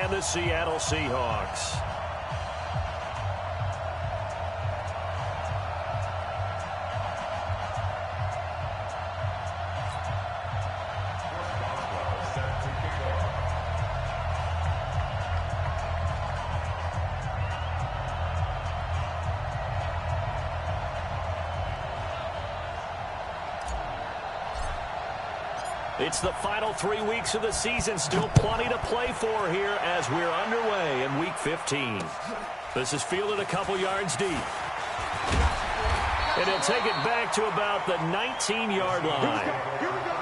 and the Seattle Seahawks. It's the final 3 weeks of the season. Still plenty to play for here as we're underway in Week 15. This is fielded a couple yards deep. And he'll take it back to about the 19-yard line. Here we go.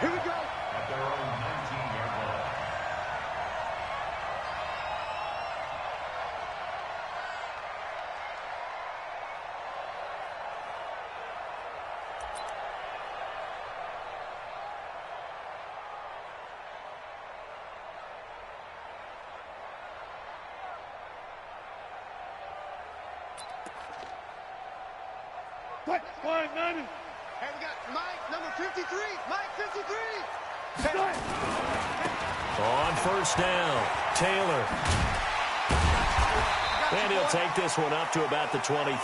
Here we go. At their own 19-yard line. Quiet, Nani. Hey, we got Mike, number 53. Mike, 53. On first down, Taylor. And he'll take this one up to about the 23.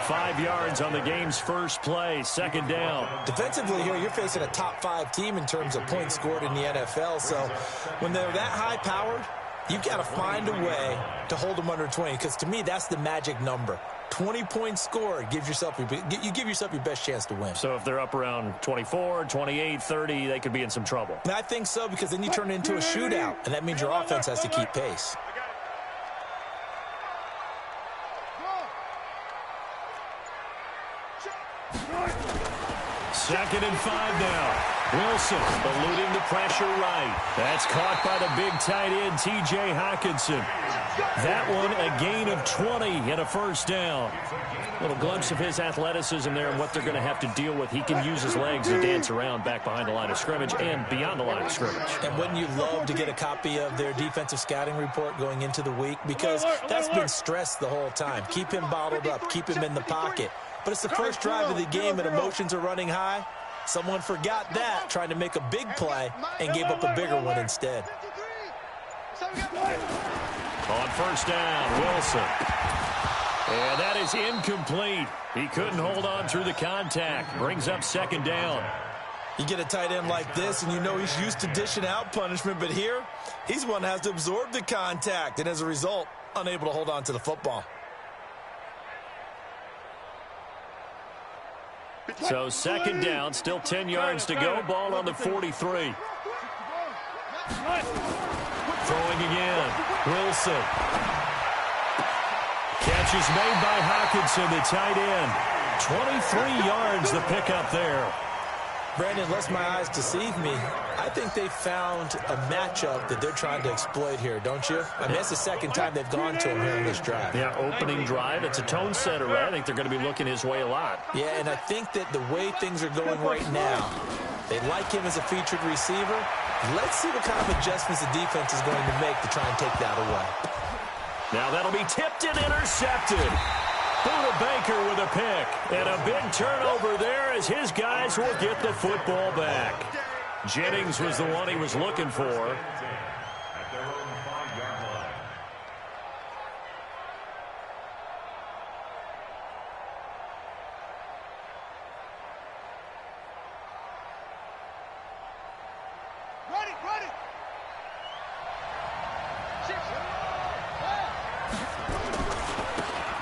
5 yards on the game's first play, second down. Defensively here, you're facing a top-5 team in terms of points scored in the NFL. So when they're that high-powered, you've got to find a way to hold them under 20. Because to me, that's the magic number. 20 points scored, you give yourself your best chance to win. So if they're up around 24, 28, 30, they could be in some trouble. And I think so, because then you turn it into a shootout, and that means your offense has to keep pace. Second and 5 now. Wilson eluding the pressure right. That's caught by the big tight end, T.J. Hockenson. That one a gain of 20 and a first down. Little glimpse of his athleticism there and what they're going to have to deal with. He can use his legs to dance around back behind the line of scrimmage and beyond the line of scrimmage. And wouldn't you love to get a copy of their defensive scouting report going into the week? Because that's been stressed the whole time. Keep him bottled up. Keep him in the pocket. But it's the first drive of the game and emotions are running high. Someone forgot that, trying to make a big play, and gave up a bigger one instead. On first down, Wilson. And that is incomplete. He couldn't hold on through the contact. Brings up second down. You get a tight end like this, and you know he's used to dishing out punishment, but here, he's one that has to absorb the contact, and as a result, unable to hold on to the football. So second down, still 10 yards to go. Ball on the 43. Throwing again. Wilson. Catch is made by Hockenson, the tight end. 23 yards the pickup there. Brandon, lest my eyes deceive me, I think they found a matchup that they're trying to exploit here, don't you? I mean, that's the second time they've gone to him here in this drive. Yeah, opening drive. It's a tone setter, right? I think they're going to be looking his way a lot. Yeah, and I think that the way things are going right now, they like him as a featured receiver. Let's see what kind of adjustments the defense is going to make to try and take that away. Now that'll be tipped and intercepted. Buda Baker with a pick. And a big turnover there as his guys will get the football back. Jennings was the one he was looking for.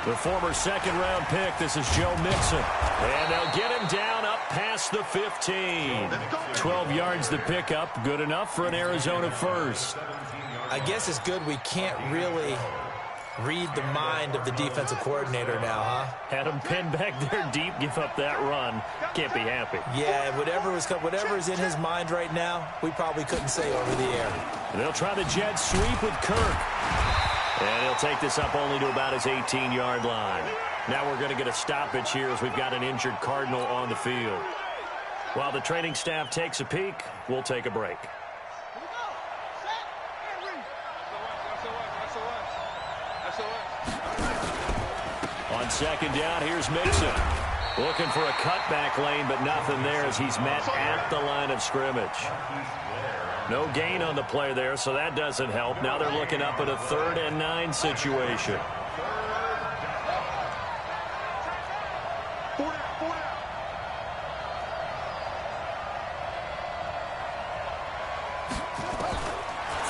The former second-round pick, this is Joe Mixon. And they'll get him down up past the 15. 12 yards to pick up, good enough for an Arizona first. I guess it's good we can't really read the mind of the defensive coordinator now, huh? Had him pinned back there deep, give up that run. Can't be happy. Yeah, whatever is in his mind right now, we probably couldn't say over the air. And they'll try the jet sweep with Kirk. And he'll take this up only to about his 18-yard line. Now we're going to get a stoppage here as we've got an injured Cardinal on the field. While the training staff takes a peek, we'll take a break. On second down, here's Mixon. Looking for a cutback lane, but nothing there as he's met at the line of scrimmage. No gain on the play there, so that doesn't help. Now they're looking up at a 3rd and 9 situation.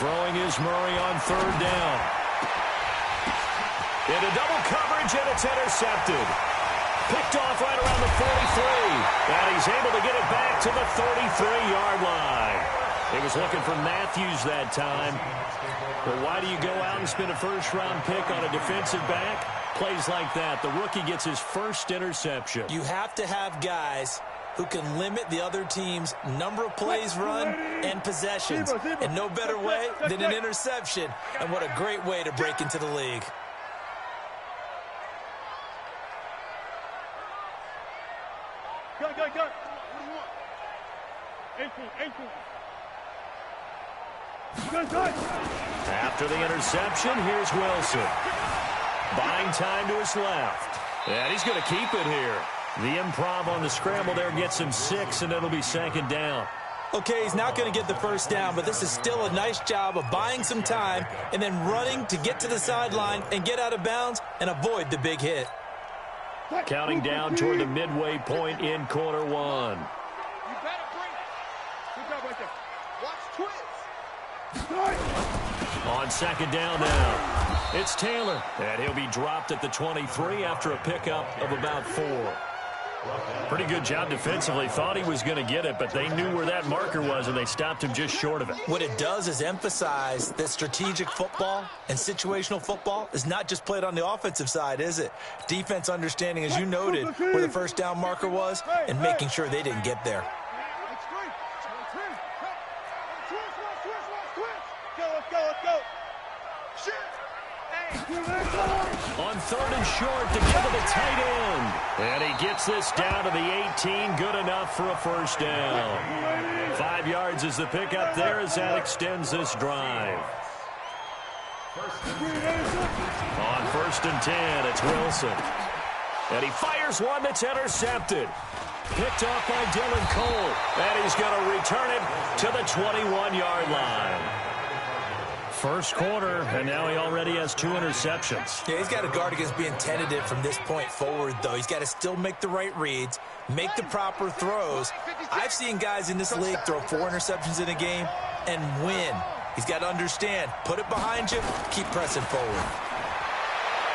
Throwing is Murray on 3rd down. Into double coverage, and it's intercepted. Picked off right around the 43. And he's able to get it back to the 33-yard line. He was looking for Matthews that time. But why do you go out and spend a first-round pick on a defensive back? Plays like that. The rookie gets his first interception. You have to have guys who can limit the other team's number of plays run and possessions. And no better way than an interception. And what a great way to break into the league. Go. What do you want? 18. After the interception, here's Wilson. Buying time to his left. And he's going to keep it here. The improv on the scramble there gets him 6, and it'll be 2nd down. Okay, he's not going to get the first down, but this is still a nice job of buying some time and then running to get to the sideline and get out of bounds and avoid the big hit. Counting down toward the midway point in quarter 1. You better bring it. Good job right there. Watch twins. On 2nd down now, it's Taylor, and he'll be dropped at the 23 after a pickup of about 4. Pretty good job defensively. Thought he was going to get it, but they knew where that marker was, and they stopped him just short of it. What it does is emphasize that strategic football and situational football is not just played on the offensive side, is it? Defense understanding, as you noted, where the first down marker was and making sure they didn't get there. Let's go. On 3rd and short to give it a tight end. And he gets this down to the 18. Good enough for a first down. 5 yards is the pickup there as that extends this drive. On 1st and 10, it's Wilson. And he fires one that's intercepted. Picked off by Dylan Cole. And he's going to return it to the 21-yard line. First quarter, and now he already has 2 interceptions. Yeah, he's got to guard against being tentative from this point forward, though. He's got to still make the right reads, make the proper throws. I've seen guys in this league throw 4 interceptions in a game and win. He's got to understand, put it behind you, keep pressing forward.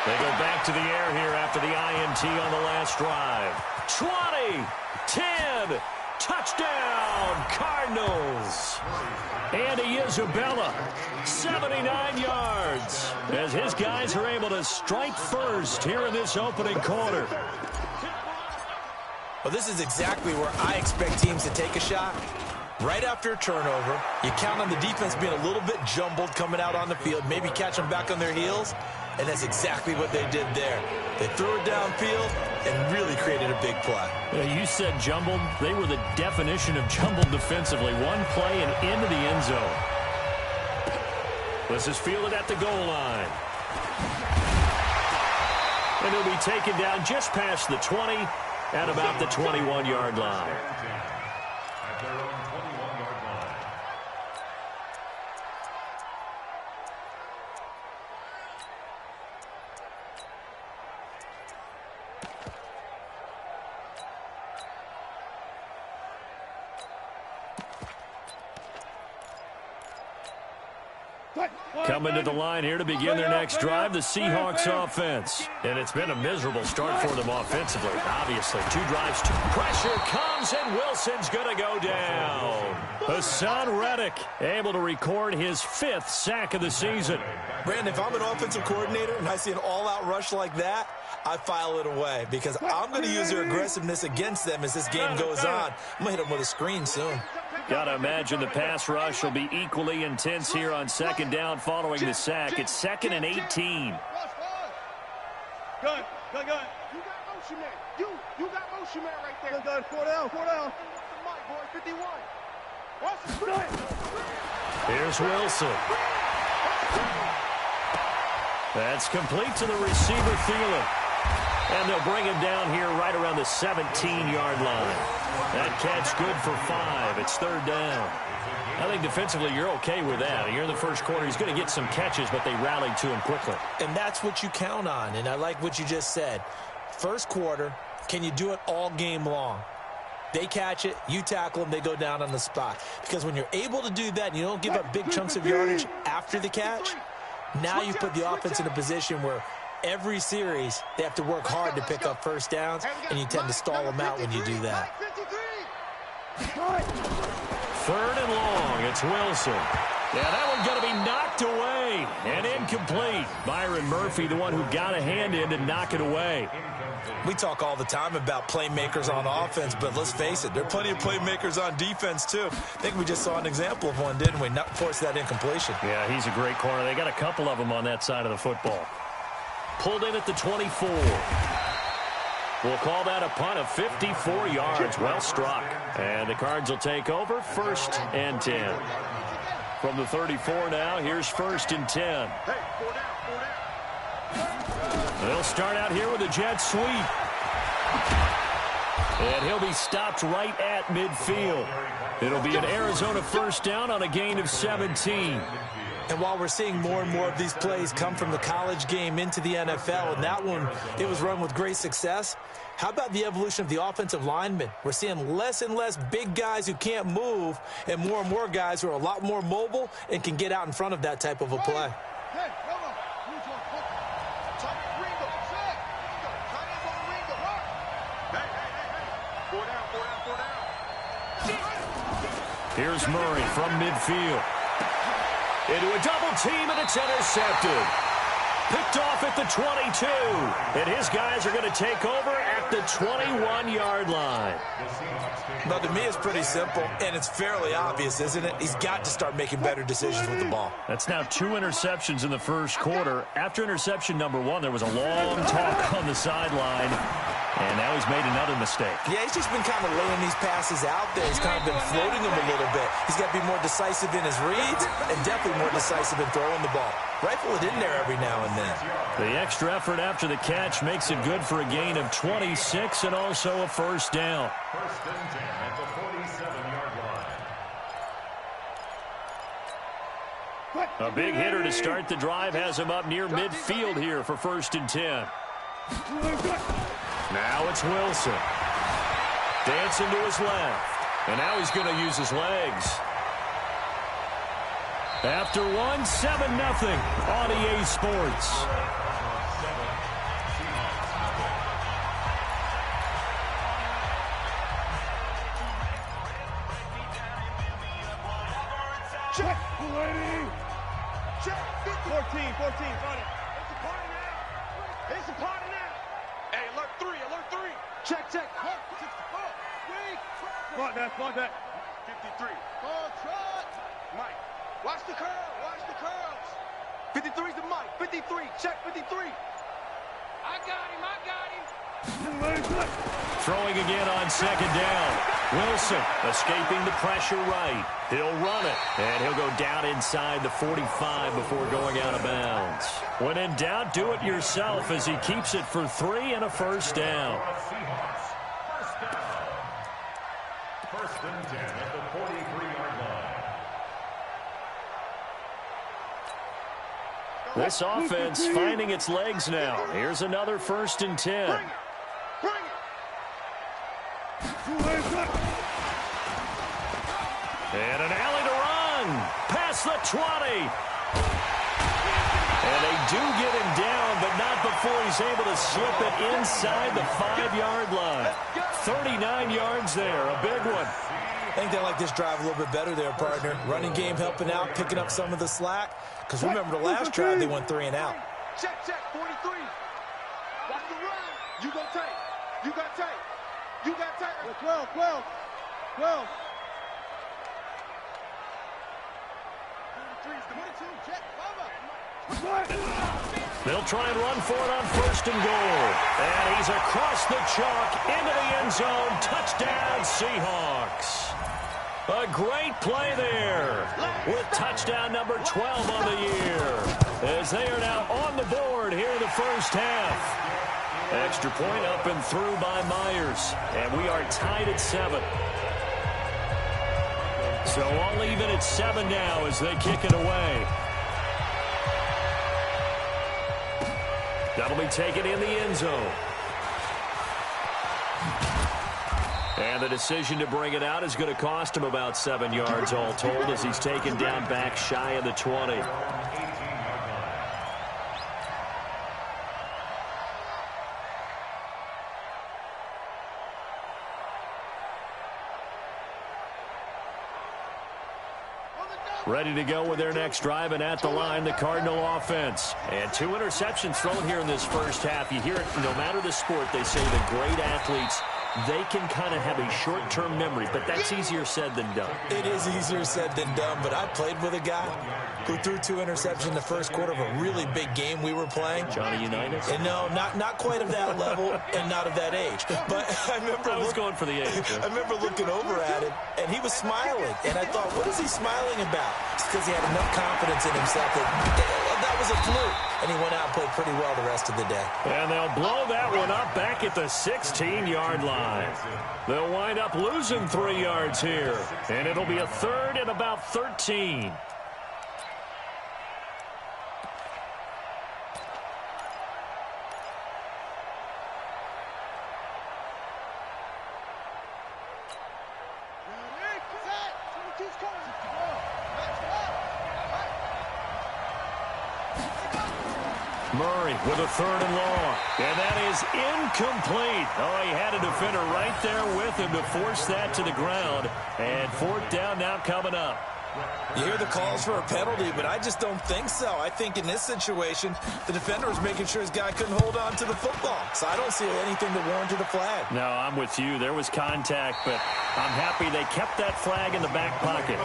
They go back to the air here after the INT on the last drive. 20, 10, touchdown, Cardinals. Andy Isabella, 79 yards, as his guys are able to strike first here in this opening quarter. Well, this is exactly where I expect teams to take a shot. Right after a turnover, you count on the defense being a little bit jumbled coming out on the field, maybe catch them back on their heels, and that's exactly what they did there. They threw it downfield and really created a big play. Yeah, you said jumbled. They were the definition of jumbled defensively. One play and into the end zone. This is fielded at the goal line. And he'll be taken down just past the 20 at about the 21-yard line. At their own 21-yard line. Coming to the line here to begin their next drive, the Seahawks offense. And it's been a miserable start for them offensively, obviously. 2 drives, 2. Pressure comes, and Wilson's going to go down. Hassan Reddick able to record his 5th sack of the season. Brandon, if I'm an offensive coordinator and I see an all-out rush like that, I file it away because I'm going to use their aggressiveness against them as this game goes on. I'm going to hit them with a screen soon. Got to imagine the pass rush will be equally intense here on 2nd down following the sack. It's 2nd and 18. Gun. You got motion man. You got motion man right there. Gun. 4 down. Mike, boy, 51. Here's Wilson. That's complete to the receiver, Thielen. And they'll bring him down here right around the 17-yard line. That catch good for 5. It's 3rd down. I think defensively you're okay with that. Here in the first quarter, he's going to get some catches, but they rallied to him quickly. And that's what you count on, and I like what you just said. First quarter, can you do it all game long? They catch it, you tackle them, they go down on the spot. Because when you're able to do that and you don't give up big chunks of yardage after the catch, now you put the offense in a position where every series they have to work hard to pick up first downs, and you tend to stall them out when you do that. Third and long, it's Wilson. Yeah, that one's going to be knocked away and incomplete. Byron Murphy, the one who got a hand in to knock it away. We talk all the time about playmakers on offense, but let's face it, there are plenty of playmakers on defense, too. I think we just saw an example of one, didn't we? Not force that incompletion. Yeah, he's a great corner. They got a couple of them on that side of the football. Pulled in at the 24. We'll call that a punt of 54 yards. Well struck. And the Cards will take over, 1st and 10. From the 34 now, here's 1st and 10. They'll start out here with a jet sweep. And he'll be stopped right at midfield. It'll be an Arizona first down on a gain of 17. And while we're seeing more and more of these plays come from the college game into the NFL, and that one, it was run with great success, how about the evolution of the offensive linemen? We're seeing less and less big guys who can't move and more guys who are a lot more mobile and can get out in front of that type of a play. Here's Murray from midfield. Into a double team, and it's intercepted. Picked off at the 22. And his guys are going to take over at the 21-yard line. Now, to me, it's pretty simple, and it's fairly obvious, isn't it? He's got to start making better decisions with the ball. That's now 2 interceptions in the first quarter. After interception number 1, there was a long talk on the sideline. And now he's made another mistake. Yeah, he's just been kind of laying these passes out there. He's kind of been floating them a little bit. He's got to be more decisive in his reads and definitely more decisive in throwing the ball. Rifle it in there every now and then. The extra effort after the catch makes it good for a gain of 26 and also a first down. 1st and 10 at the 47-yard line. A big hitter to start the drive has him up near midfield here for 1st and 10. Now it's Wilson. Dancing to his left. And now he's going to use his legs. After 1, 7-0 on EA Sports. Check, lady. Check. 14, run it. It's a party now. It's a party now. Hey, alert 3. Check. Come on, that. 53. Ball trot. Mike, watch the curls. 53's the Mike. 53, check 53. I got him. Throwing again on 2nd down. Wilson escaping the pressure right. He'll run it, and he'll go down inside the 45 before going out of bounds. When in doubt, do it yourself as he keeps it for 3 and a first down. 1st and 10 at the 43-yard line. This offense finding its legs now. Here's another 1st and 10. Bring it. And an alley to run. Past the 20. And they do get him down, but not before he's able to slip it inside the 5-yard line. 39 yards there, a big one. I think they like this drive a little bit better there, partner. Running game helping out, picking up some of the slack. Because remember, the last drive, they went 3 and out. Check, 43. Watch the run. You got tape. 12. They'll try and run for it on 1st and goal. And he's across the chalk into the end zone. Touchdown, Seahawks. A great play there with touchdown number 12 on the year. As they are now on the board here in the first half. Extra point up and through by Myers. And we are tied at 7. So all even at 7 now as they kick it away. That'll be taken in the end zone. And the decision to bring it out is going to cost him about 7 yards all told as he's taken down back shy of the 20. Ready to go with their next drive, and at the line, the Cardinal offense. And 2 interceptions thrown here in this first half. You hear it, no matter the sport, they say the great athletes, they can kind of have a short-term memory, but that's easier said than done. It is easier said than done, but I played with a guy who threw 2 interceptions in the first quarter of a really big game we were playing. Johnny Unitas? And no, not quite of that level and not of that age. But I was going for the age. I remember looking over at him, and he was smiling. And I thought, what is he smiling about? It's because he had enough confidence in himself that was a fluke. And he went out and played pretty well the rest of the day. And they'll blow that one up back at the 16-yard line. They'll wind up losing 3 yards here. And it'll be a 3rd and about 13. Murray with a 3rd and long. And that is incomplete. Oh, he had a defender right there with him to force that to the ground. And 4th down now coming up. You hear the calls for a penalty, but I just don't think so. I think in this situation, the defender was making sure his guy couldn't hold on to the football. So I don't see anything that warranted a flag. No, I'm with you. There was contact, but I'm happy they kept that flag in the back pocket.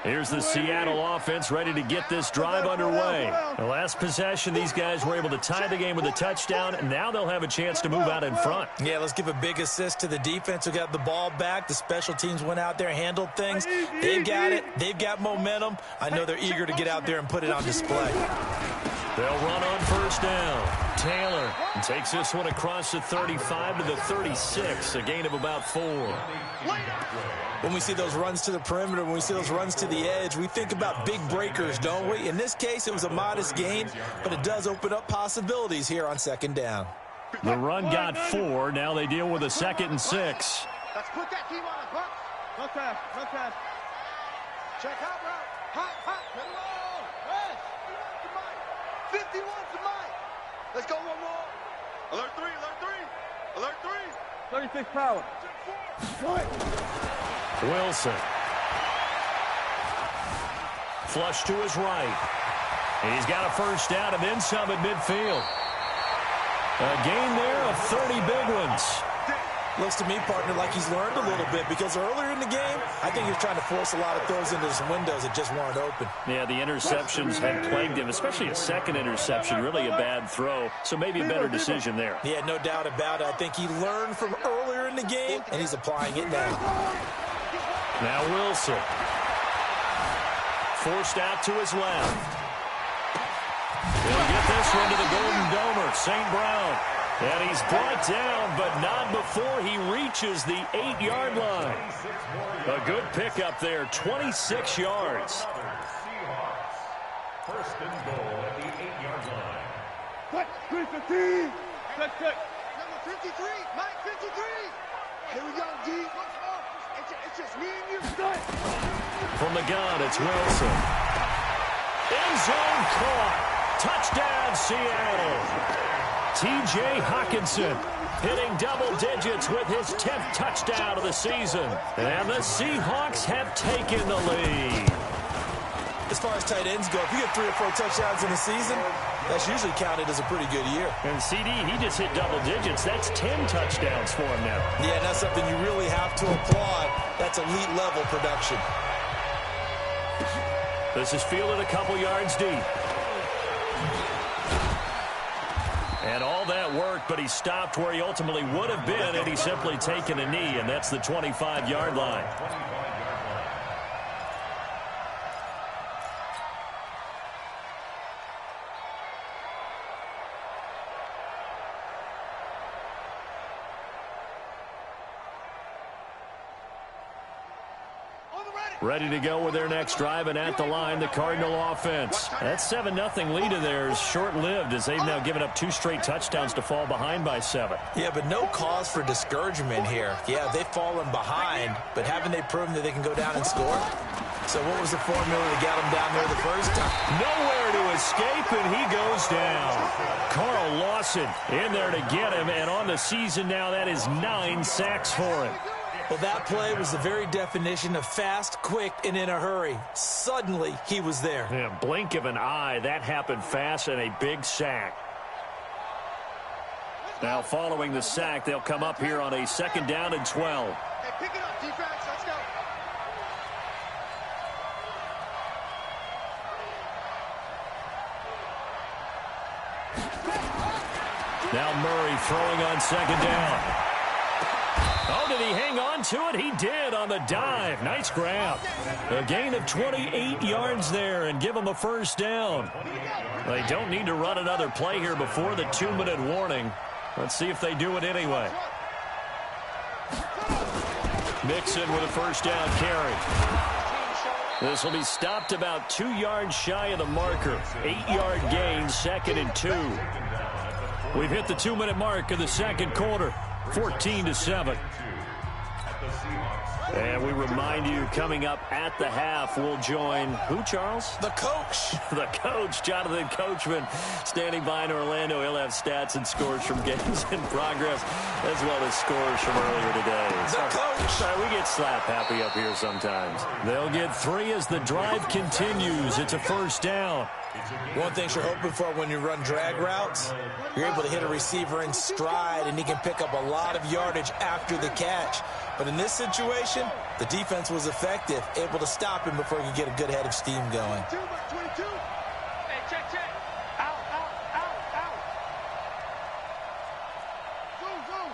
Here's the Seattle offense ready to get this drive underway. The last possession, these guys were able to tie the game with a touchdown, and now they'll have a chance to move out in front. Yeah, let's give a big assist to the defense who got the ball back. The special teams went out there, handled things. They've got it. They've got momentum. I know they're eager to get out there and put it on display. They'll run on 1st down. Taylor takes this one across the 35 to the 36, a gain of about 4. When we see those runs to the perimeter, when we see those runs to the edge, we think about big breakers, don't we? In this case, it was a modest gain, but it does open up possibilities here on 2nd down. The run got 4. Now they deal with a 2nd and 6. Let's put that team on the box. Run fast, run fast. Check out route. Hot, hot. Get low. Yes. 51 to Mike. Let's go one more. Alert 3, alert 3. Alert 3. 36 power. Wilson. Flush to his right. He's got a 1st down and then some at midfield. A gain there of 30 big ones. Looks to me, partner, like he's learned a little bit because earlier in the game, I think he was trying to force a lot of throws into some windows that just weren't open. Yeah, the interceptions had plagued him, especially a 2nd interception, really a bad throw, so maybe a better decision there. Yeah, no doubt about it. I think he learned from earlier in the game, and he's applying it now. Now Wilson. Forced out to his left. He'll get this one to the Golden Domer, St. Brown. And he's brought down, but not before he reaches the 8-yard line. A good pickup there, 26 yards. 1st and goal at the 8-yard line. Cut, 315. Cut. Number 53, Mike 53. Here we go, D. It's just me and you. From the gun, it's Wilson. End zone caught. Touchdown, Seattle. T.J. Hockenson hitting double digits with his 10th touchdown of the season. And the Seahawks have taken the lead. As far as tight ends go, if you get 3 or 4 touchdowns in a season, that's usually counted as a pretty good year. And CD, he just hit double digits. That's 10 touchdowns for him now. Yeah, and that's something you really have to applaud. That's elite-level production. This is fielded a couple yards deep. And all that worked, but he stopped where he ultimately would have been had he simply taken a knee, and that's the 25-yard line. Ready to go with their next drive, and at the line, the Cardinal offense. That 7-0 lead of theirs short-lived as they've now given up 2 straight touchdowns to fall behind by 7. Yeah, but no cause for discouragement here. Yeah, they've fallen behind, but haven't they proven that they can go down and score? So what was the formula to get them down there the first time? Nowhere to escape, and he goes down. Carl Lawson in there to get him, and on the season now, that is 9 sacks for him. Well, that play was the very definition of fast, quick, and in a hurry. Suddenly, he was there. Yeah, blink of an eye, that happened fast, and a big sack. Now, following the sack, they'll come up here on a 2nd down and 12. Hey, pick it up, defense. Let's go. Now Murray throwing on 2nd down. Oh, did he hang on to it? He did on the dive. Nice grab. A gain of 28 yards there and give him a 1st down. They don't need to run another play here before the 2-minute warning. Let's see if they do it anyway. Mixon with a 1st down carry. This will be stopped about 2 yards shy of the marker. 8-yard gain, 2nd and 2. We've hit the 2-minute mark of the 2nd quarter. 14-7. And we remind you, coming up at the half, we'll join who, Charles? The coach. The coach, Jonathan Coachman, standing by in Orlando. He'll have stats and scores from games in progress, as well as scores from earlier today. The coach. Sorry, we get slap happy up here sometimes. They'll get 3 as the drive continues. It's a 1st down. One thing you're hoping for when you run drag routes, you're able to hit a receiver in stride, and he can pick up a lot of yardage after the catch. But in this situation, the defense was effective, able to stop him before he could get a good head of steam going. 22. Hey, check. Out. Zoom.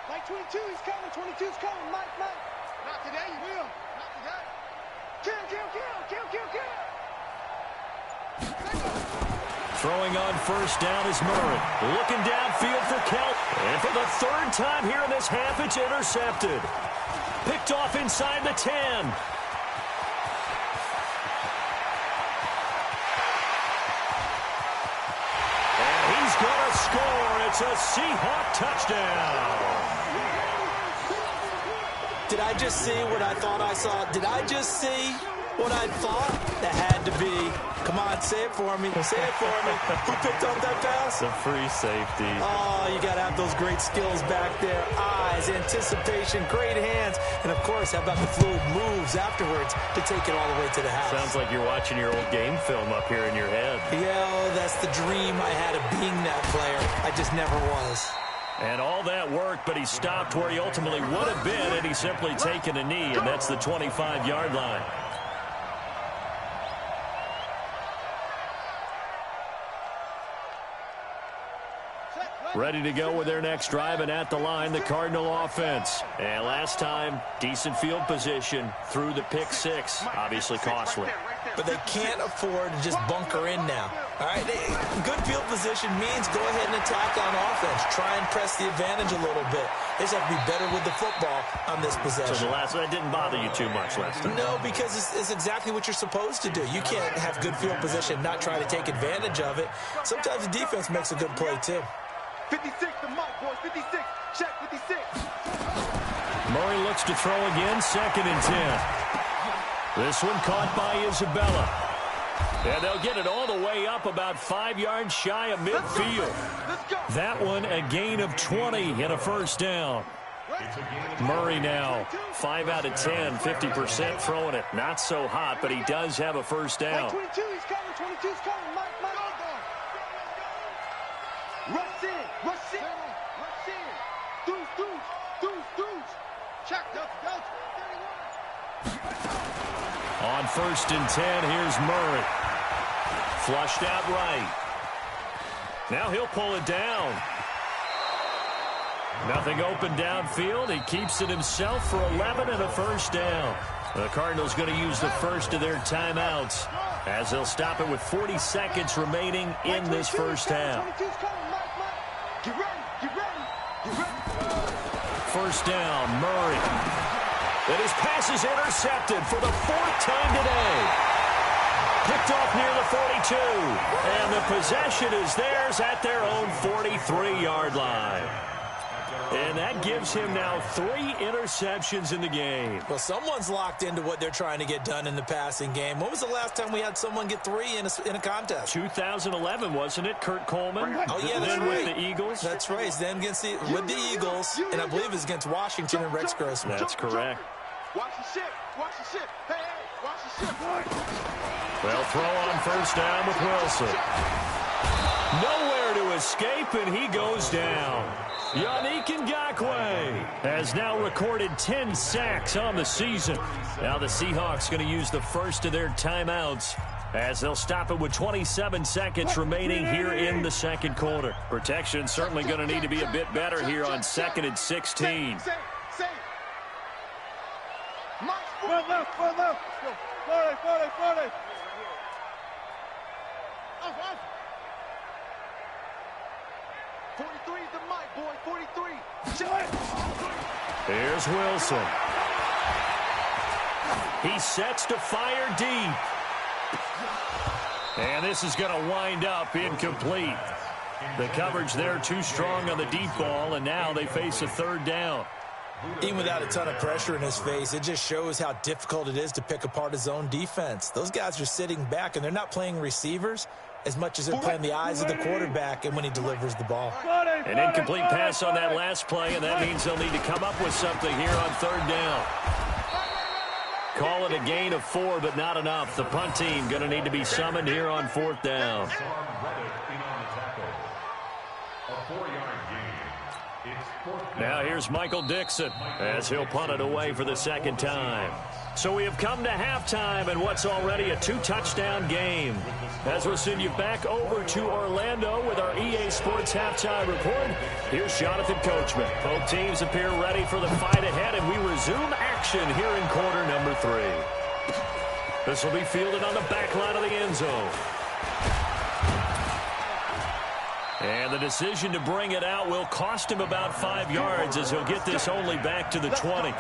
Like 22, he's coming. 22's coming. Mike. Not today, you will. Not today. Kill. Throwing on 1st down is Murray. Looking downfield for Kelp. And for the 3rd time here in this half, it's intercepted. Picked off inside the 10. And he's going to score. It's a Seahawk touchdown. Did I just see what I thought I saw? Did I just see what I thought? That had to be. Come on, say it for me. Say it for me. Who picked up that pass? The free safety. Oh, you got to have those great skills back there. Eyes, anticipation, great hands. And, of course, how about the fluid moves afterwards to take it all the way to the house? Sounds like you're watching your old game film up here in your head. Yeah, that's the dream I had of being that player. I just never was. And all that work, but he stopped where he ultimately would have been, and he's simply taken a knee, and that's the 25-yard line. Ready to go with their next drive, and at the line, the Cardinal offense. And last time, decent field position through the pick 6. Obviously costly. But they can't afford to just bunker in now. All right, good field position means go ahead and attack on offense. Try and press the advantage a little bit. They just have to be better with the football on this possession. So the last one, that didn't bother you too much last time? No, because it's exactly what you're supposed to do. You can't have good field position, not try to take advantage of it. Sometimes the defense makes a good play, too. 56 to Mike, boys. 56. Check 56. Murray looks to throw again, 2nd and 10. This one caught by Isabella. And they'll get it all the way up about 5 yards shy of midfield. Let's go. That one a gain of 20 and a 1st down. Murray now 5 out of 10, 50% throwing it. Not so hot, but he does have a 1st down. 22, he's coming. 22's coming. Mike. Rush in. Dudes. Check. On 1st and 10, here's Murray. Flushed out right. Now he'll pull it down. Nothing open downfield. He keeps it himself for 11 and a 1st down. The Cardinals going to use the first of their timeouts as they'll stop it with 40 seconds remaining in this first half. Get ready. 1st down, Murray. And his pass is intercepted for the 4th time today. Picked off near the 42. And the possession is theirs at their own 43-yard line. And that gives him now 3 interceptions in the game. Well, someone's locked into what they're trying to get done in the passing game. When was the last time we had someone get 3 in a contest? 2011, wasn't it? Kurt Coleman. Oh, yeah, that's then right. with the Eagles. That's right. Then with the Eagles, and I believe it's against Washington and Rex Grossman. That's correct. Watch the ship. Watch the ship. Hey, watch the ship. Well, throw on first down with Wilson. Nowhere to escape, and he goes down. Yannick Ngakoue has now recorded 10 sacks on the season. Now the Seahawks going to use the first of their timeouts as they'll stop it with 27 seconds remaining here in the second quarter. Protection certainly going to need to be a bit better here on 2nd and 16. Left, left. 40. Off. 43 is the mic, boy. 43. Here's Wilson. He sets to fire deep. And this is going to wind up incomplete. The coverage there too strong on the deep ball, and now they face a 3rd down. Even without a ton of pressure in his face, it just shows how difficult it is to pick apart his own defense. Those guys are sitting back, and they're not playing receivers as much as they're playing the eyes of the quarterback and when he delivers the ball. An incomplete pass on that last play, and that means they'll need to come up with something here on 3rd down. Call it a gain of 4, but not enough. The punt team going to need to be summoned here on 4th down. Now here's Michael Dixon as he'll punt it away for the 2nd time. So we have come to halftime in what's already a 2-touchdown game. As we'll send you back over to Orlando with our EA Sports Halftime Report, here's Jonathan Coachman. Both teams appear ready for the fight ahead, and we resume action here in quarter number 3. This will be fielded on the back line of the end zone. And the decision to bring it out will cost him about 5 yards as he'll get this only back to the 20.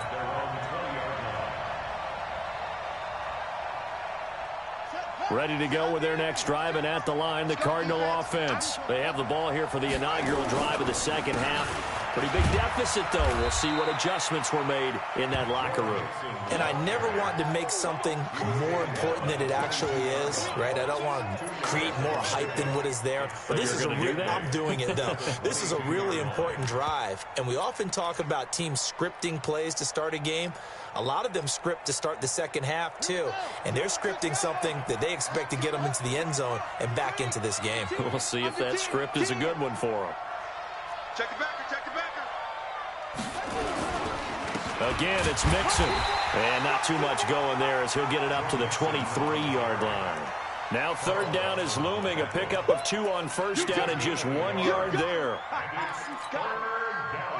Ready to go with their next drive, and at the line, the Cardinal offense. They have the ball here for the inaugural drive of the second half. Pretty big deficit, though. We'll see what adjustments were made in that locker room. And I never want to make something more important than it actually is, right? I don't want to create more hype than what is there. But this is I'm doing it, though. This is a really important drive. And we often talk about teams scripting plays to start a game. A lot of them script to start the second half, too. And they're scripting something that they expect to get them into the end zone and back into this game. We'll see if that script is a good one for them. Check the backer, check the backer. Again, it's Mixon. And not too much going there as he'll get it up to the 23-yard line. Now 3rd down is looming. A pickup of 2 on first down and just 1 yard there.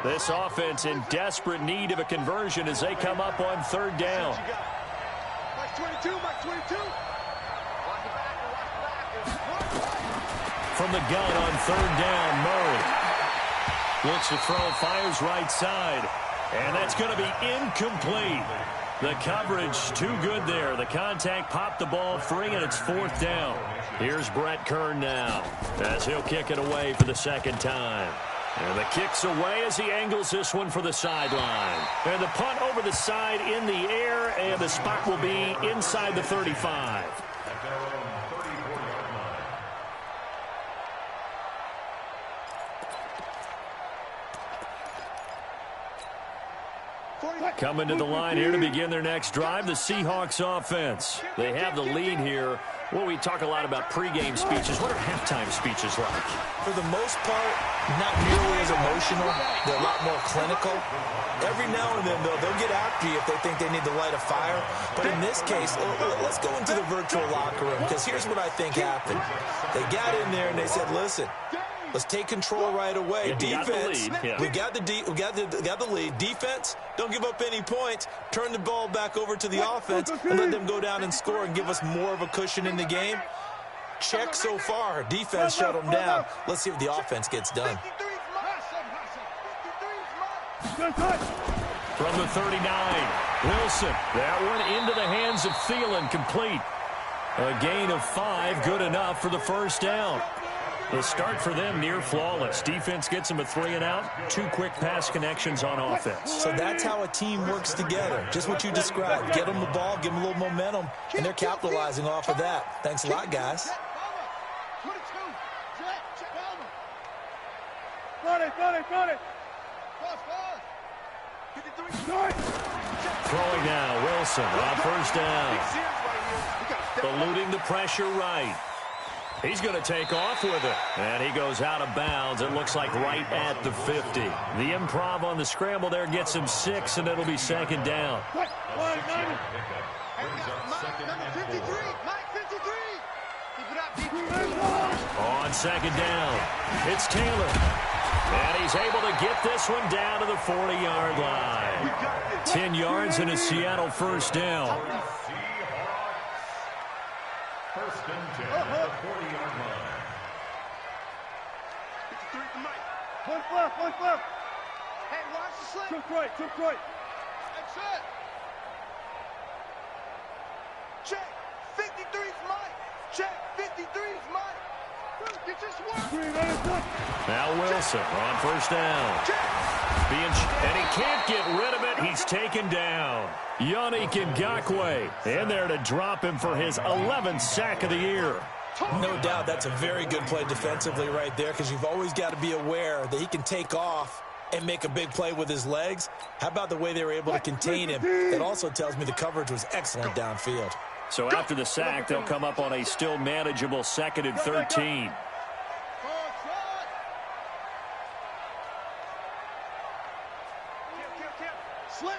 This offense in desperate need of a conversion as they come up on 3rd down. Mike 22, Mike 22. From the gun on 3rd down, Murray looks to throw, fires right side. And that's going to be incomplete. The coverage too good there. The contact popped the ball free, and it's 4th down. Here's Brett Kern now as he'll kick it away for the 2nd time. And the kick's away as he angles this one for the sideline. And the punt over the side in the air, and the spot will be inside the 35. Coming to the line here to begin their next drive, the Seahawks offense. They have the lead here. Well, we talk a lot about pregame speeches. What are halftime speeches like? For the most part, not nearly as emotional. They're a lot more clinical. Every now and then, though, they'll get after you if they think they need to light a fire. But in this case, let's go into the virtual locker room, because here's what I think happened. They got in there and they said, listen, let's take control right away. Defense, we got the lead. Defense, don't give up any points. Turn the ball back over to the offense and let them go down and score and give us more of a cushion in the game. Check so far. Defense shut them down. Let's see what the offense gets done. From the 39, Wilson, that one into the hands of Thielen, complete. A gain of 5, good enough for the first down. The start for them near flawless. Defense gets them a 3-and-out, 2 quick pass connections on offense. So that's how a team works together. Just what you described. Get them the ball, give them a little momentum, and they're capitalizing off of that. Thanks a lot, guys. Throwing now, Wilson on first down. Eluding the pressure right. He's going to take off with it. And he goes out of bounds. It looks like right at the 50. The improv on the scramble there gets him 6, and it'll be second down. Number 53. Mike 53. Keep it up, keep On second down, it's Taylor. And he's able to get this one down to the 40-yard line. 10 yards and a Seattle first down. First and 10 at the 40-yard line. 53 to Mike. One left. Hey, watch the slip. Took right. That's it. Check. 53's Mike. Check. 53's Mike. It just worked. Now Wilson on first down. And he can't get rid of it. He's taken down. Yannick Ngakoue in there to drop him for his 11th sack of the year. No doubt that's a very good play defensively right there, because you've always got to be aware that he can take off and make a big play with his legs. How about the way they were able to contain him? That also tells me the coverage was excellent downfield. So after the sack, they'll come up on a still manageable 2nd and 13. Slam.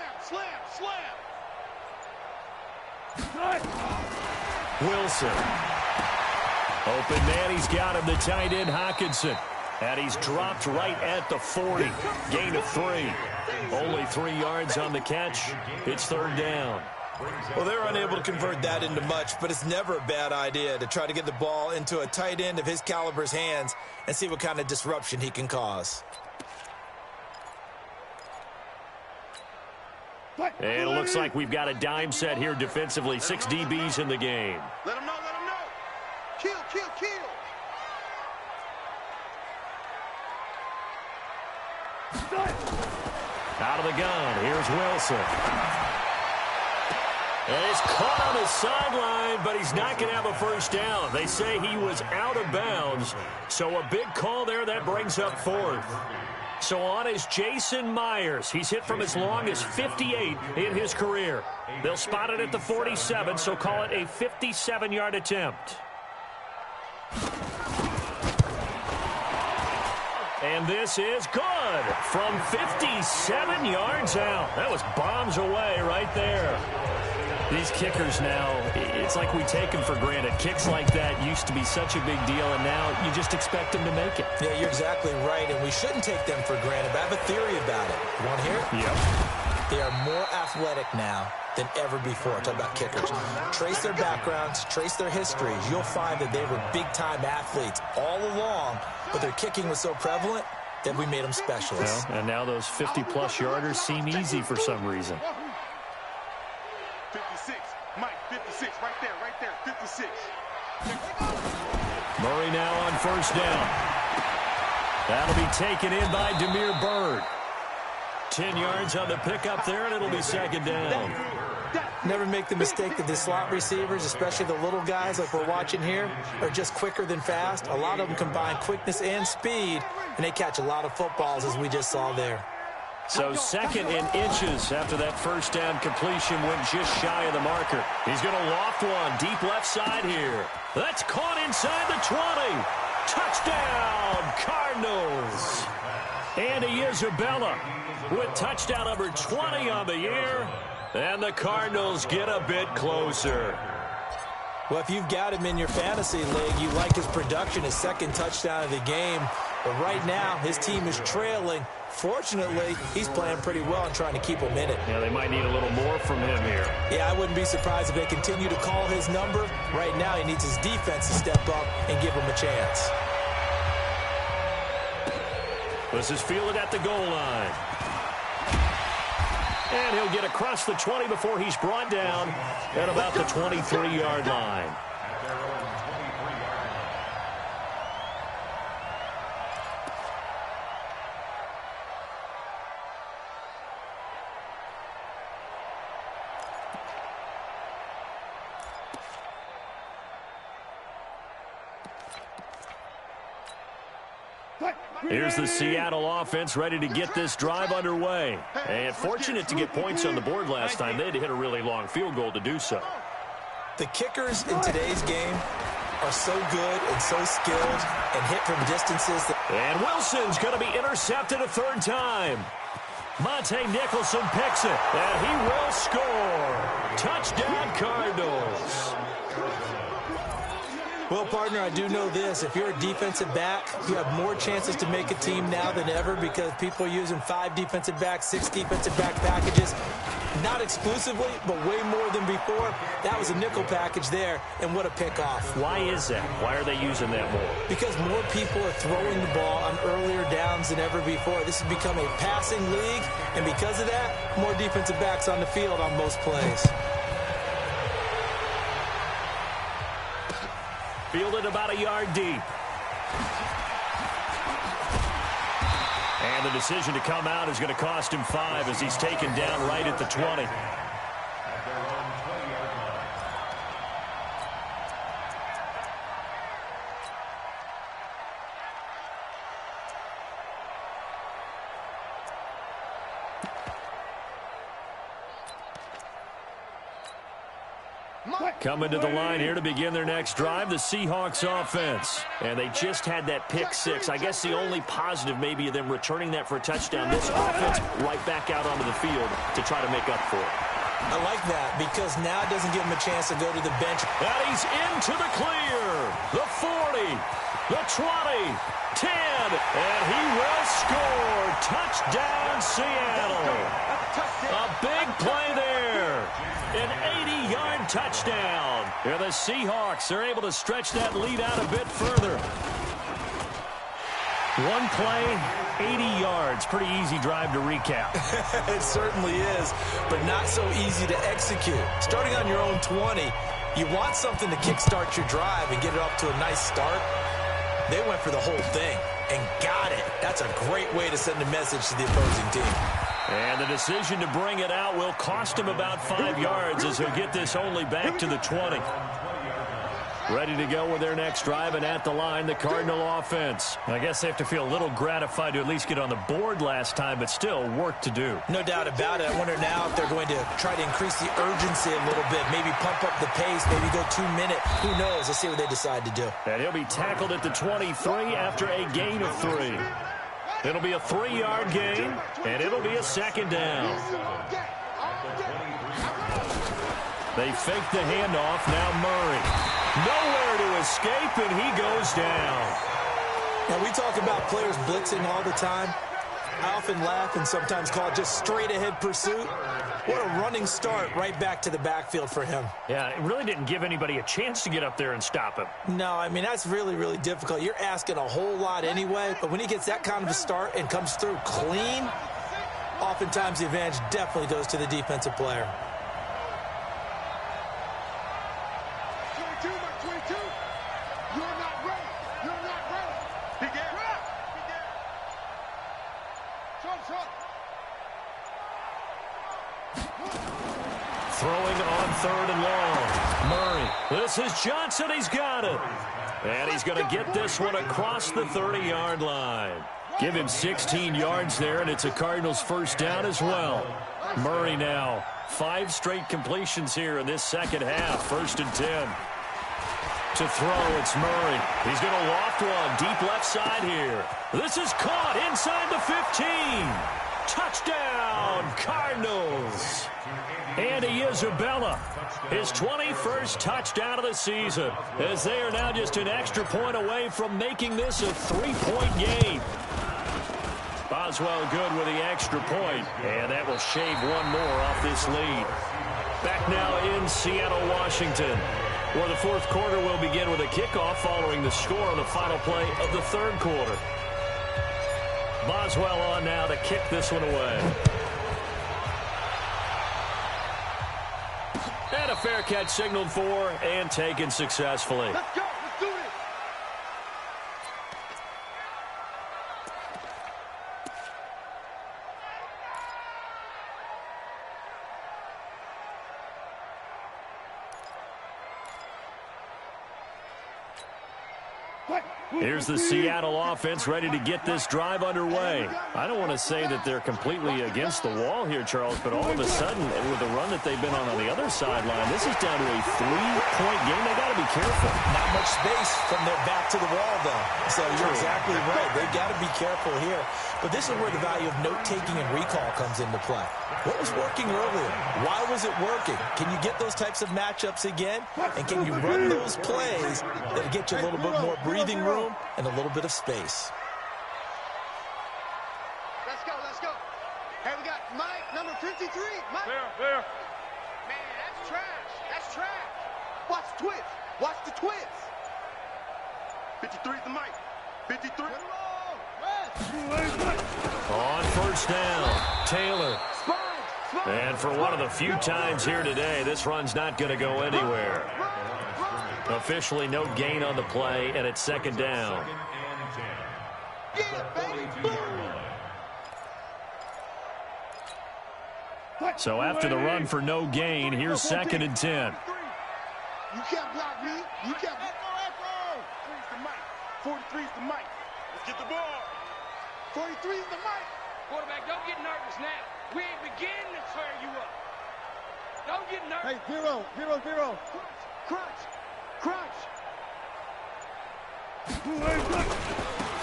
Wilson. Open man, he's got him, the tight end Hockenson. And he's dropped right at the 40. Gain of 3. Only 3 yards on the catch. It's third down. Well, they're unable to convert that into much, but it's never a bad idea to try to get the ball into a tight end of his caliber's hands and see what kind of disruption he can cause. And it looks like we've got a dime set here defensively. 6 DBs in the game. Let him know. Kill. Out of the gun, here's Wilson. And he's caught on the sideline, but he's not going to have a first down. They say he was out of bounds, so a big call there that brings up 4th. So on is Jason Myers. He's hit from as long as 58 in his career. They'll spot it at the 47, so call it a 57-yard attempt. And this is good from 57 yards out. That was bombs away right there. These kickers now, it's like we take them for granted. Kicks like that used to be such a big deal, and now you just expect them to make it. Yeah, you're exactly right, and we shouldn't take them for granted. But I have a theory about it. You want to hear it? Yep. They are more athletic now than ever before. Talk about kickers. Trace their backgrounds, trace their histories. You'll find that they were big-time athletes all along, but their kicking was so prevalent that we made them specialists. Well, and now those 50-plus yarders seem easy for some reason. 56. Mike, 56. Right there. 56. Murray now on first down. That'll be taken in by Damiere Byrd. 10 yards on the pickup there, and it'll be second down. Never make the mistake that the slot receivers, especially the little guys like we're watching here, are just quicker than fast. A lot of them combine quickness and speed, and they catch a lot of footballs, as we just saw there. So 2nd and inches after that first down completion went just shy of the marker. He's going to loft one deep left side here. That's caught inside the 20. Touchdown, Cardinals. Andy Isabella with touchdown number 20 on the year. And the Cardinals get a bit closer. Well, if you've got him in your fantasy league, you like his production, his 2nd touchdown of the game. But right now, his team is trailing. Fortunately, he's playing pretty well and trying to keep him in it. Yeah, they might need a little more from him here. Yeah, I wouldn't be surprised if they continue to call his number. Right now, he needs his defense to step up and give him a chance. This is fielded at the goal line. And he'll get across the 20 before he's brought down at about the 23-yard line. Here's the Seattle offense ready to get this drive underway. And fortunate to get points on the board last time. They had to hit a really long field goal to do so. The kickers in today's game are so good and so skilled and hit from distances. And Wilson's going to be intercepted a third time. Monte Nicholson picks it, and he will score. Touchdown, Cardinals. Well, partner, I do know this. If you're a defensive back, you have more chances to make a team now than ever because people are using 5 defensive backs, 6 defensive back packages. Not exclusively, but way more than before. That was a nickel package there, and what a pickoff. Why is that? Why are they using that more? Because more people are throwing the ball on earlier downs than ever before. This has become a passing league, and because of that, more defensive backs on the field on most plays. Fielded about a yard deep. And the decision to come out is going to cost him 5 as he's taken down right at the 20. Coming to the line here to begin their next drive, the Seahawks offense. And they just had that pick 6. I guess the only positive maybe of them returning that for a touchdown. This offense right back out onto the field to try to make up for it. I like that because now it doesn't give him a chance to go to the bench. And he's into the clear. The 40, the 20, 10, and he will score. Touchdown, Seattle. A big play there. An 80-yard touchdown. And the Seahawks are able to stretch that lead out a bit further. One play, 80 yards. Pretty easy drive to recap. It certainly is, but not so easy to execute. Starting on your own 20, you want something to kickstart your drive and get it off to a nice start. They went for the whole thing and got it. That's a great way to send a message to the opposing team. And the decision to bring it out will cost him about 5 yards as he'll get this only back to the 20. Ready to go with their next drive, and at the line, the Cardinal offense. I guess they have to feel a little gratified to at least get on the board last time, but still work to do. No doubt about it. I wonder now if they're going to try to increase the urgency a little bit, maybe pump up the pace, maybe go 2-minute. Who knows? Let's see what they decide to do. And he'll be tackled at the 23 after a gain of 3. It'll be a 3-yard gain, and it'll be a second down. They fake the handoff. Now Murray. Nowhere to escape, and he goes down. Now, we talk about players blitzing all the time. I often laugh and sometimes call it just straight-ahead pursuit. What a running start right back to the backfield for him. Yeah, it really didn't give anybody a chance to get up there and stop him. No, I mean, that's really, really difficult. You're asking a whole lot anyway, but when he gets that kind of a start and comes through clean, oftentimes the advantage definitely goes to the defensive player. 22, Mark 22. You're not ready. You're not ready. He gave it up. Throwing on 3rd and long. Murray. This is Johnson. He's got it. And he's going to get this one across the 30-yard line. Give him 16 yards there, and it's a Cardinals first down as well. Murray now. 5 straight completions here in this second half. 1st and 10. To throw, it's Murray. He's going to loft one deep left side here. This is caught inside the 15. Touchdown, Cardinals. Andy Isabella, his 21st touchdown of the season, as they are now just an extra point away from making this a 3-point game. Boswell good with the extra point, and that will shave one more off this lead. Back now in Seattle, Washington, where the 4th quarter will begin with a kickoff following the score on the final play of the 3rd quarter. Boswell on now to kick this one away. a fair catch signaled for and taken successfully. Let's go. Let's do this. Here's the Seattle offense ready to get this drive underway. I don't want to say that they're completely against the wall here, Charles, but all of a sudden, with the run that they've been on the other sideline, this is down to a 3-point game. They got to be careful. Not much space from their back to the wall, though. So you're exactly right. They've got to be careful here. But this is where the value of note-taking and recall comes into play. What was working earlier? Why was it working? Can you get those types of matchups again? And can you run those plays that get you a little bit more breathing room and a little bit of space? Let's go. Let's go. Hey, we got Mike, number 53. Mike. There. Man, that's trash. That's trash. Watch the twist. Watch the twist. 53's the Mike. 53. On first down, Taylor. And for one of the few times here today, this run's not going to go anywhere. Officially no gain on the play, and it's second down. So after the run for no gain, here's second and 10. You can't block me. You can't. Echo. 3's the Mike. 43's the Mike. Let's get the ball. 43's the Mike. Quarterback, don't get nervous now. We ain't beginning to tear you up. Don't get nervous. Hey, 0. Crunch.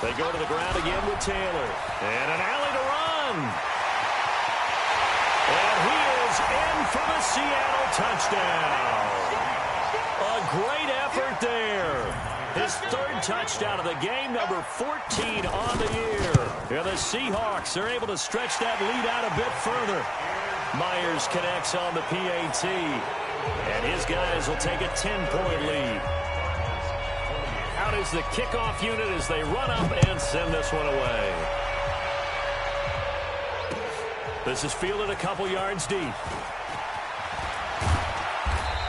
They go to the ground again with Taylor. And an alley to run. And he is in for the Seattle touchdown. A great effort there. His third touchdown of the game, number 14 on the year. And the Seahawks are able to stretch that lead out a bit further. Myers connects on the PAT. And his guys will take a 10-point lead. Out is the kickoff unit as they run up and send this one away. This is fielded a couple yards deep.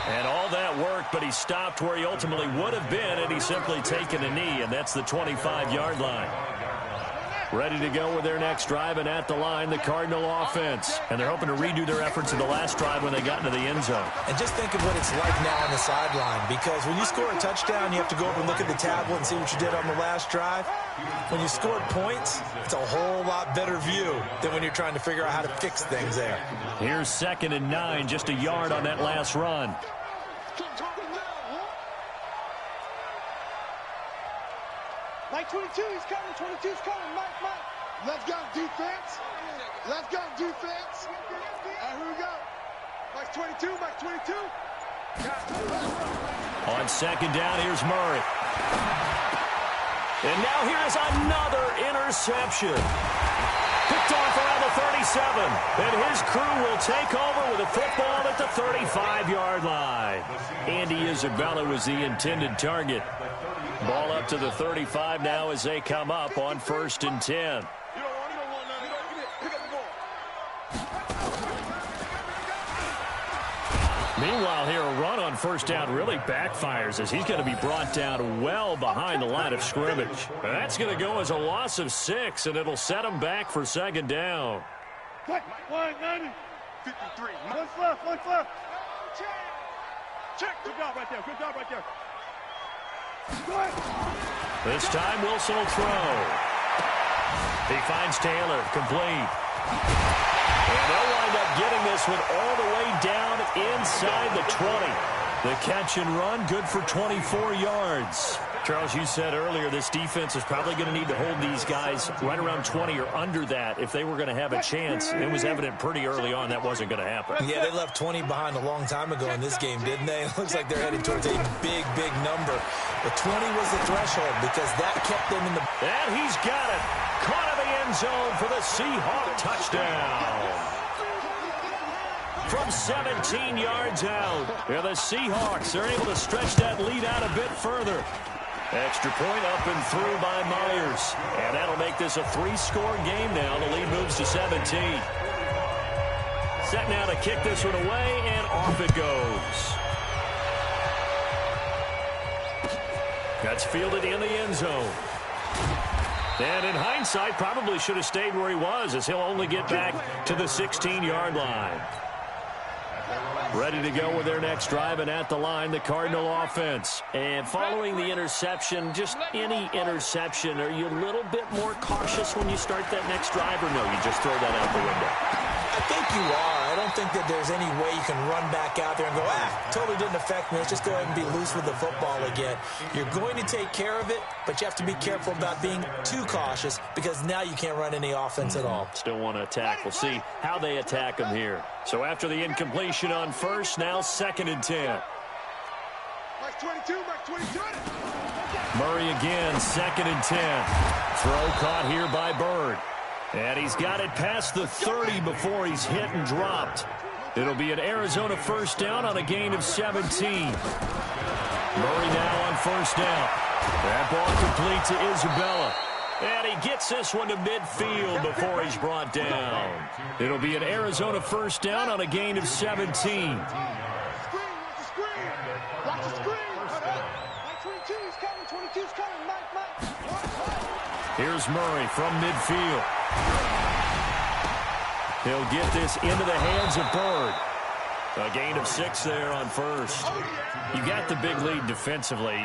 And all that worked, but he stopped where he ultimately would have been, and he's simply taken a knee, and that's the 25-yard line. Ready to go with their next drive, and at the line, the Cardinal offense. And they're hoping to redo their efforts in the last drive when they got into the end zone. And just think of what it's like now on the sideline, because when you score a touchdown, you have to go over and look at the tablet and see what you did on the last drive. When you scored points, it's a whole lot better view than when you're trying to figure out how to fix things there. Here's second and 9, just a yard on that last run. Mike 22, he's coming. 22's coming. Mike. Let's go, defense. Let's go, defense. All right, here we go. Mike 22. On second down, here's Murray. And now here's another interception. Picked off around the 37. And his crew will take over with a football at the 35-yard line. Andy Isabella was the intended target. Ball up to the 35 now as they come up on first and 10. Meanwhile, here a run on first down really backfires as he's going to be brought down well behind the line of scrimmage. That's going to go as a loss of 6, and it'll set him back for second down. 190. 53. What's left? Check. Good job right there. This time Wilson will throw. He finds Taylor, complete. And they'll wind up getting this one all the way down inside the 20. The catch and run, good for 24 yards. Charles, you said earlier this defense is probably going to need to hold these guys right around 20 or under that if they were going to have a chance. It was evident pretty early on that wasn't going to happen. Yeah, they left 20 behind a long time ago in this game, didn't they? It looks like they're headed towards a big number. But 20 was the threshold because that kept them in the... And he's got it. Caught in the end zone for the Seahawk touchdown. From 17 yards out, the Seahawks are able to stretch that lead out a bit further. Extra point up and through by Myers. And that'll make this a 3-score game now. The lead moves to 17. Set now to kick this one away, and off it goes. That's fielded in the end zone. And in hindsight, probably should have stayed where he was, as he'll only get back to the 16-yard line. Ready to go with their next drive, and at the line, the Cardinal offense. And following the interception, just any interception, are you a little bit more cautious when you start that next drive, or no, you just throw that out the window? I think you are. I don't think that there's any way you can run back out there and go, totally didn't affect me. Let's just go ahead and be loose with the football again. You're going to take care of it, but you have to be careful about being too cautious because now you can't run any offense at all. Still want to attack. We'll see how they attack them here. So after the incompletion on first, now 2nd and 10. Max 22, Max 22. Murray again, 2nd and 10. Throw caught here by Bird. And he's got it past the 30 before he's hit and dropped. It'll be an Arizona first down on a gain of 17. Murray now on first down. That ball complete to Isabella. And he gets this one to midfield before he's brought down. It'll be an Arizona first down on a gain of 17. Watch the screen. Watch the screen. Mike 22's coming. 22's coming. Mike. Here's Murray from midfield. He'll get this into the hands of Bird. A gain of 6 there on first. You got the big lead defensively.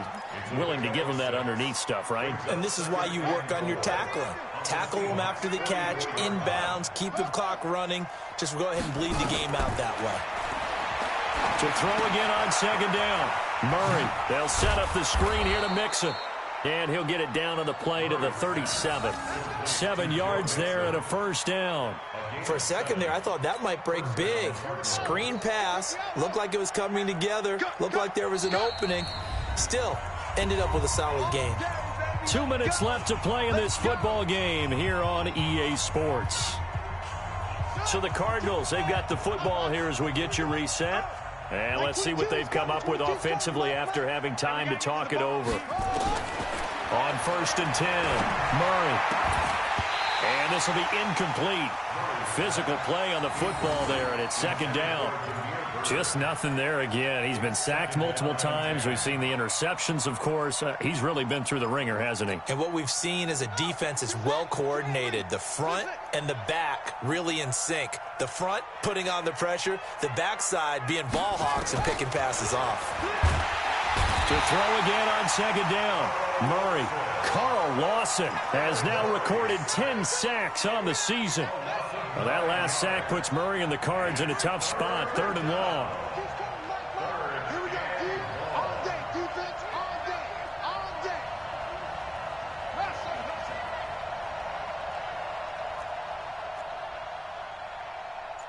Willing to give him that underneath stuff, right? And this is why you work on your tackling. Tackle them after the catch, inbounds, keep the clock running. Just go ahead and bleed the game out that way. To throw again on 2nd down. Murray, they'll set up the screen here to Mixon. And he'll get it down on the play to the 37. 7 yards there and a first down. For a second there, I thought that might break big. Screen pass. Looked like it was coming together. Looked like there was an opening. Still, ended up with a solid game. 2 minutes left to play in this football game here on EA Sports. So the Cardinals, they've got the football here as we get you reset. And let's see what they've come up with offensively after having time to talk it over. On 1st and 10, Murray. And this will be incomplete. Physical play on the football there, and it's 2nd down. Just nothing there again. He's been sacked multiple times. We've seen the interceptions, of course. He's really been through the ringer, hasn't he? And what we've seen is a defense that's well coordinated. The front and the back really in sync. The front putting on the pressure. The backside being ball hawks and picking passes off. To throw again on 2nd down. Murray. Carl Lawson has now recorded 10 sacks on the season. Well, that last sack puts Murray and the Cards in a tough spot. 3rd and long. Here we go, D. All day, defense, all day, all day.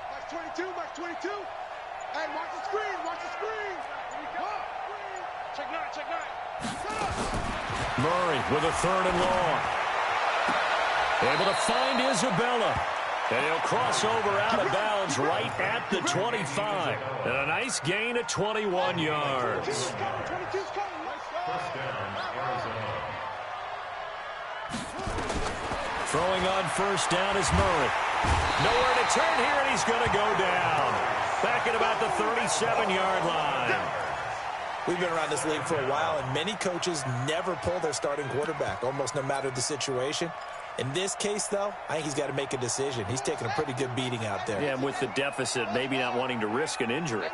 Max 22, Max 22. Hey, watch the screen, watch the screen. Here we go. Check 9, check 9. Murray with a 3rd and long. Able to find Isabella. And he'll cross over out of bounds right at the 25. And a nice gain of 21 yards. 22's coming. Throwing on first down is Murray. Nowhere to turn here, and he's going to go down. Back at about the 37-yard line. We've been around this league for a while, and many coaches never pull their starting quarterback, almost no matter the situation. In this case, though, I think he's got to make a decision. He's taking a pretty good beating out there. Yeah, and with the deficit, maybe not wanting to risk an injury.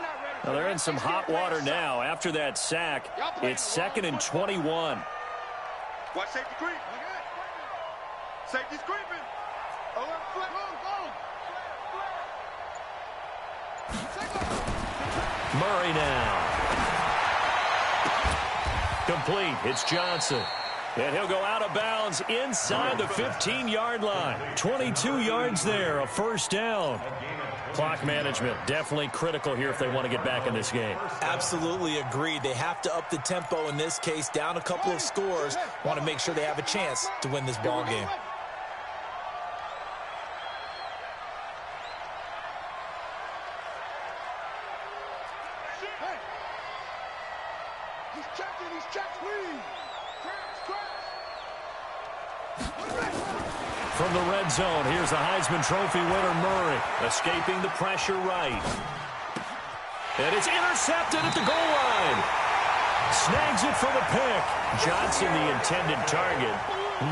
Now, they're in some hot water now. After that sack, it's 2nd and 21. Watch safety creep. Safety's creeping. Murray now. Complete. It's Johnson. And he'll go out of bounds inside the 15-yard line. 22 yards there, a first down. Clock management definitely critical here if they want to get back in this game. Absolutely agreed. They have to up the tempo in this case, down a couple of scores. Want to make sure they have a chance to win this ball game. He's checking, he's checked, please. From the red zone, here's the Heisman Trophy winner, Murray, escaping the pressure right. And it's intercepted at the goal line. Snags it for the pick. Johnson, the intended target.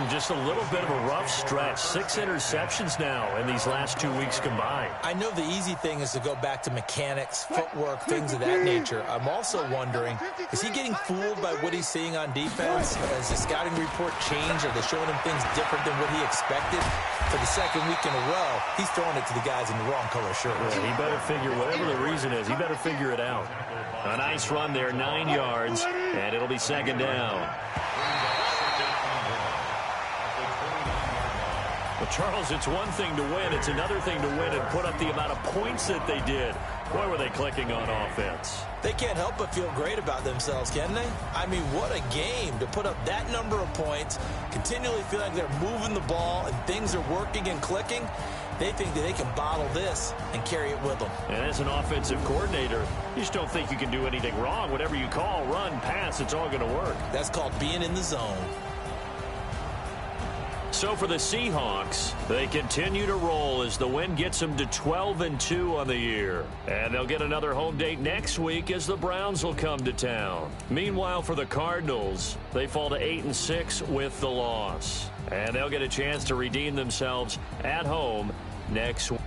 Just a little bit of a rough stretch. 6 interceptions now in these last 2 weeks combined. I know the easy thing is to go back to mechanics, footwork, things of that nature. I'm also wondering, is he getting fooled by what he's seeing on defense? Has the scouting report changed? Are they showing him things different than what he expected? For the second week in a row, he's throwing it to the guys in the wrong color shirts. Yeah, he better figure, whatever the reason is, he better figure it out. A nice run there, 9 yards, and it'll be second down. Well, Charles, it's one thing to win. It's another thing to win and put up the amount of points that they did. Boy, were they clicking on offense. They can't help but feel great about themselves, can they? I mean, what a game to put up that number of points, continually feel like they're moving the ball and things are working and clicking. They think that they can bottle this and carry it with them. And as an offensive coordinator, you just don't think you can do anything wrong. Whatever you call, run, pass, it's all going to work. That's called being in the zone. So for the Seahawks, they continue to roll as the win gets them to 12-2 on the year. And they'll get another home date next week as the Browns will come to town. Meanwhile, for the Cardinals, they fall to 8-6 with the loss. And they'll get a chance to redeem themselves at home next week.